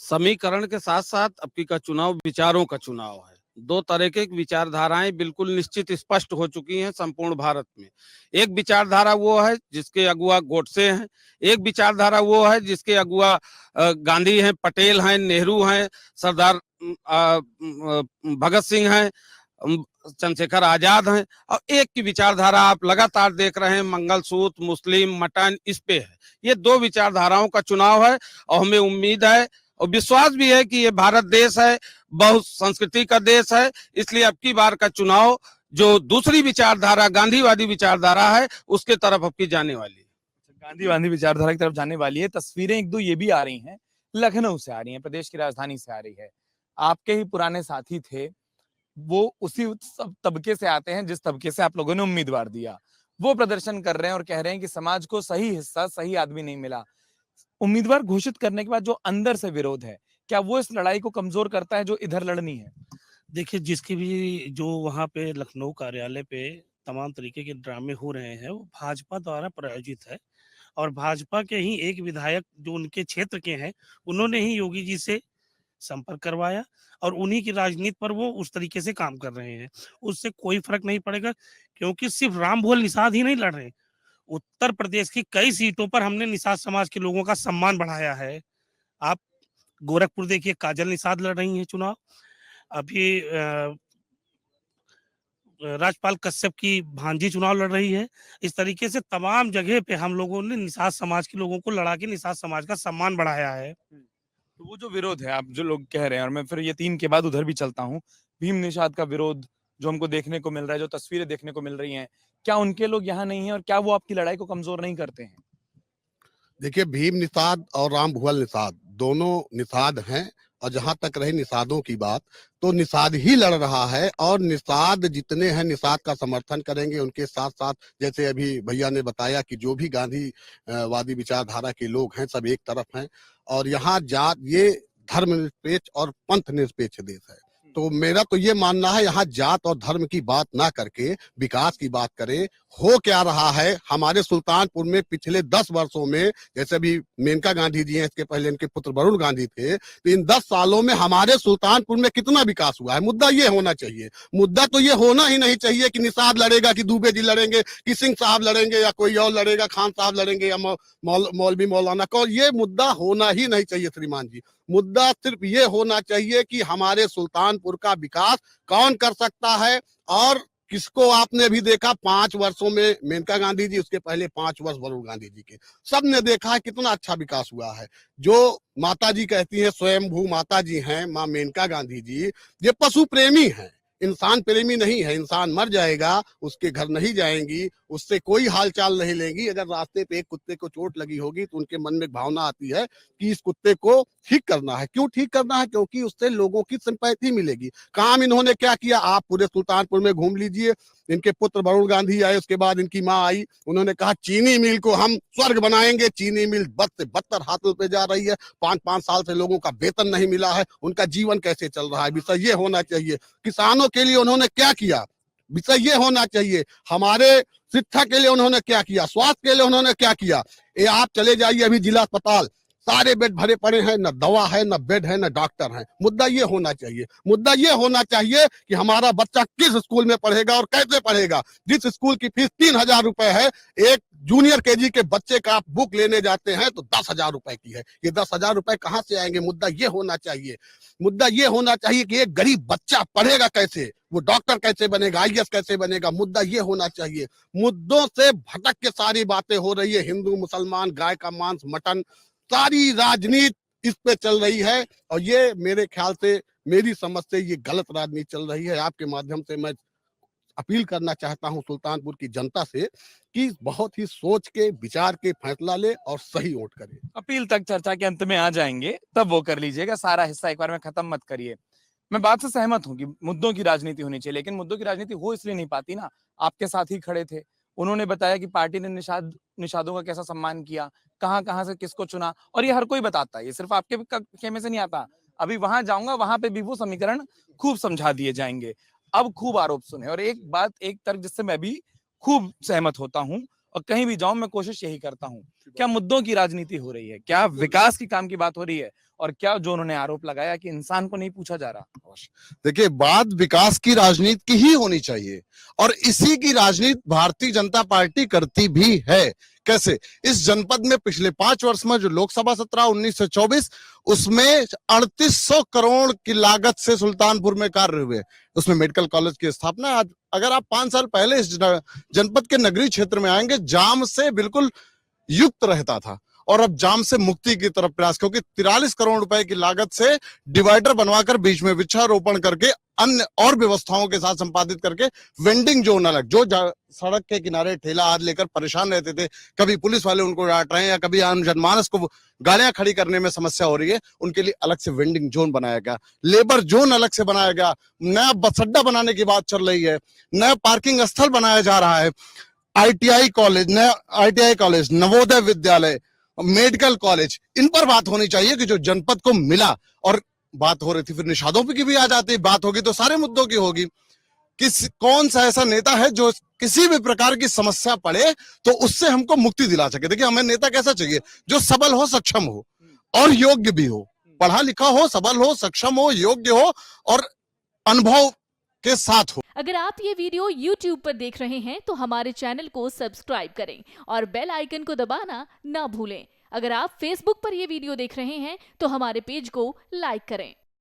समीकरण के साथ साथ आपकी का चुनाव विचारों का चुनाव है। दो तरह के विचारधाराएं बिल्कुल निश्चित स्पष्ट हो चुकी हैं संपूर्ण भारत में। एक विचारधारा वो है जिसके अगुआ गोडसे हैं, एक विचारधारा वो है जिसके अगुआ गांधी हैं, पटेल हैं, नेहरू हैं, सरदार भगत सिंह हैं, चंद्रशेखर आजाद हैं। और एक की विचारधारा आप लगातार देख रहे हैं, मंगलसूत्र, मुस्लिम, मटन, इस पे है। ये दो विचारधाराओं का चुनाव है और हमें उम्मीद है और विश्वास भी है कि ये भारत देश है, बहुत संस्कृति का देश है, इसलिए अब की बार का चुनाव जो दूसरी विचारधारा गांधीवादी विचारधारा है उसके तरफ अब की जाने वाली है। गांधीवादी विचारधारा की तरफ जाने वाली है। तस्वीरें एक दो ये भी आ रही हैं, लखनऊ से आ रही हैं, प्रदेश की राजधानी से आ रही है। आपके ही पुराने साथी थे, वो उसी सब तबके से आते हैं जिस तबके से आप लोगों ने उम्मीदवार दिया। वो प्रदर्शन कर रहे हैं और कह रहे हैं कि समाज को सही हिस्सा, सही आदमी नहीं मिला। उम्मीदवार घोषित करने के बाद जो अंदर से विरोध है, क्या वो इस लड़ाई को कमजोर करता है जो इधर लड़नी है? देखिए, जिसकी भी जो वहाँ पे लखनऊ कार्यालय पे तमाम तरीके के ड्रामे हो रहे हैं, वो भाजपा द्वारा प्रायोजित है और भाजपा के ही एक विधायक जो उनके क्षेत्र के हैं, उन्होंने ही योगी जी से संपर्क करवाया और उन्हीं की राजनीति पर वो उस तरीके से काम कर रहे हैं। उससे कोई फ़र्क नहीं पड़ेगा, क्योंकि सिर्फ राम भुवल निषाद ही नहीं लड़ रहे। उत्तर प्रदेश की कई सीटों पर हमने निषाद समाज के लोगों का सम्मान बढ़ाया है। आप गोरखपुर देखिए, काजल निषाद लड़ रही हैं चुनाव। अभी राजपाल कश्यप की भांजी चुनाव लड़ रही है। इस तरीके से तमाम जगह पे हम लोगों ने निषाद समाज के लोगों को लड़ा के निषाद समाज का सम्मान बढ़ाया है। तो वो जो विरोध है, आप जो लोग कह रहे हैं, और मैं फिर ये 3 के बाद उधर भी चलता हूँ, भीम निषाद का विरोध जो हमको देखने को मिल रहा है, जो तस्वीरें देखने को मिल रही हैं, क्या उनके लोग यहाँ नहीं है और क्या वो आपकी लड़ाई को कमजोर नहीं करते हैं? देखिए, भीम निषाद और राम भुवल निषाद दोनों निषाद हैं। और जहां तक रही निषादों की बात, तो निषाद ही लड़ रहा है और निषाद जितने हैं निषाद का समर्थन करेंगे। उनके साथ साथ जैसे अभी भैया ने बताया कि जो भी गांधी वादी विचारधारा के लोग हैं सब एक तरफ हैं। और यहाँ जात, ये धर्मनिरपेक्ष और पंथ निरपेक्ष देश है। तो मेरा तो ये मानना है यहाँ जात और धर्म की बात ना करके विकास की बात करें। हो क्या रहा है हमारे सुल्तानपुर में पिछले 10 वर्षों में, जैसे अभी मेनका गांधी जी हैं, इसके पहले इनके पुत्र वरुण गांधी थे, तो इन 10 सालों में हमारे सुल्तानपुर में कितना विकास हुआ है। मुद्दा ये होना चाहिए। मुद्दा तो ये होना ही नहीं चाहिए कि निषाद लड़ेगा, कि दुबे जी लड़ेंगे, कि सिंह साहब लड़ेंगे, या कोई और लड़ेगा, खान साहब लड़ेंगे, या मौलवी मौलाना कौन। ये मुद्दा होना ही नहीं चाहिए श्रीमान जी। मुद्दा सिर्फ ये होना चाहिए कि हमारे सुल्तानपुर का विकास कौन कर सकता है। और किसको आपने भी देखा 5 वर्षों में मेनका गांधी जी, उसके पहले 5 वर्ष वरुण गांधी जी के, सबने देखा है कितना अच्छा विकास हुआ है। जो माता जी कहती हैं, स्वयंभू माता जी हैं माँ मेनका गांधी जी, ये पशु प्रेमी हैं, इंसान प्रेमी नहीं है। इंसान मर जाएगा, उसके घर नहीं जाएंगी, उससे कोई हालचाल नहीं लेंगी। अगर रास्ते पे एक कुत्ते को चोट लगी होगी तो उनके मन में भावना आती है कि इस कुत्ते को ठीक करना है। क्यों ठीक करना है? क्योंकि उससे लोगों की सिंपैथी मिलेगी। काम इन्होंने क्या किया, आप पूरे सुल्तानपुर में घूम लीजिए। इनके पुत्र वरुण गांधी आए, उसके बाद इनकी माँ आई, उन्होंने कहा चीनी मिल को हम स्वर्ग बनाएंगे। चीनी मिल बद से बदतर हाथों पे जा रही है। 5-5 साल से लोगों का वेतन नहीं मिला है, उनका जीवन कैसे चल रहा है, विषय ये होना चाहिए। किसानों के लिए उन्होंने क्या किया, विषय ये होना चाहिए। हमारे शिक्षा के लिए उन्होंने क्या किया, स्वास्थ्य के लिए उन्होंने क्या किया। ये आप चले जाइए अभी जिला अस्पताल, सारे बेड भरे पड़े हैं, न दवा है, न बेड है, न डॉक्टर है। मुद्दा ये होना चाहिए। मुद्दा ये होना चाहिए कि हमारा बच्चा किस स्कूल में पढ़ेगा और कैसे पढ़ेगा। जिस स्कूल की फीस 3000 रुपए है, एक जूनियर केजी के बच्चे का आप बुक लेने जाते हैं तो 10,000 रुपए की है। ये 10,000 रुपए कहाँ से आएंगे? मुद्दा ये होना चाहिए। मुद्दा ये होना चाहिए कि एक गरीब बच्चा पढ़ेगा कैसे, वो डॉक्टर कैसे बनेगा, IAS कैसे बनेगा। मुद्दा ये होना चाहिए। मुद्दों से भटक के सारी बातें हो रही है, हिंदू मुसलमान, गाय का मांस, मटन, सारी राजनीति इस पे चल रही है। और ये मेरे ख्याल से, मेरी समझ से ये गलत राजनीति चल रही है। आपके माध्यम से मैं अपील करना चाहता हूं सुल्तानपुर की जनता से कि बहुत ही सोच के, विचार के फैसला ले और सही वोट करे। अपील तक चर्चा के अंत में आ जाएंगे, तब वो कर लीजिएगा। सारा हिस्सा एक बार में खत्म मत करिए। मैं बात से सहमत हूँ कि मुद्दों की राजनीति होनी चाहिए, लेकिन मुद्दों की राजनीति हो इसलिए नहीं पाती ना। आपके साथ ही खड़े थे, उन्होंने बताया कि पार्टी ने निषादों का कैसा सम्मान किया, कहाँ कहाँ से किसको चुना, और ये हर कोई बताता है, ये सिर्फ आपके खेमे से नहीं आता। अभी वहां जाऊंगा, वहां पे भी वो समीकरण खूब समझा दिए जाएंगे। अब खूब आरोप सुने, और एक बात, एक तर्क जिससे मैं भी खूब सहमत होता हूँ, और कहीं भी जाऊं मैं कोशिश यही करता हूँ, क्या मुद्दों की राजनीति हो रही है, क्या विकास की काम की बात हो रही है? और क्या जो उन्होंने आरोप लगाया कि इंसान को नहीं पूछा जा रहा। देखिए, बात विकास की राजनीति की ही होनी चाहिए और इसी की राजनीति भारतीय जनता पार्टी करती भी है। कैसे? इस जनपद में पिछले 5 वर्ष में जो लोकसभा सत्र 1924 उसमें 3800 करोड़ की लागत से सुल्तानपुर में कार्य हुए, उसमें मेडिकल कॉलेज की स्थापना। आज अगर आप 5 साल पहले इस जनपद के नगरीय क्षेत्र में आएंगे, जाम से बिल्कुल युक्त रहता था और अब जाम से मुक्ति की तरफ प्रयास, क्योंकि 43 करोड़ रुपए की लागत से डिवाइडर बनवाकर बीच में वृक्षारोपण करके अन्य और व्यवस्थाओं के साथ संपादित करके वेंडिंग जोन अलग, जो सड़क के किनारे ठेला आदि लेकर परेशान रहते थे, कभी पुलिस वाले उनको डांट रहे हैं या कभी आम जनमानस को गाड़ियां खड़ी करने में समस्या हो रही है, उनके लिए अलग से वेंडिंग जोन बनाया गया, लेबर जोन अलग से बनाया गया, नया बस अड्डा बनाने की बात चल रही है, नया पार्किंग स्थल बनाया जा रहा है, ITI college, Navodaya Vidyalaya, medical college, इन पर बात होनी चाहिए कि जो जनपद को मिला। और बात हो रही थी फिर निषादों की भी आ जाती, बात होगी तो सारे मुद्दों की होगी। कौन सा ऐसा नेता है जो किसी भी प्रकार की समस्या पड़े तो उससे हमको मुक्ति दिला सके। देखिए, हमें नेता कैसा चाहिए? जो सबल हो, सक्षम हो और योग्य भी हो, पढ़ा लिखा हो, सबल हो, सक्षम हो, योग्य हो और अनुभव के साथ हो। अगर आप ये वीडियो YouTube पर देख रहे हैं तो हमारे चैनल को सब्सक्राइब करें और बेल आइकन को दबाना ना भूलें। अगर आप Facebook पर ये वीडियो देख रहे हैं तो हमारे पेज को लाइक करें।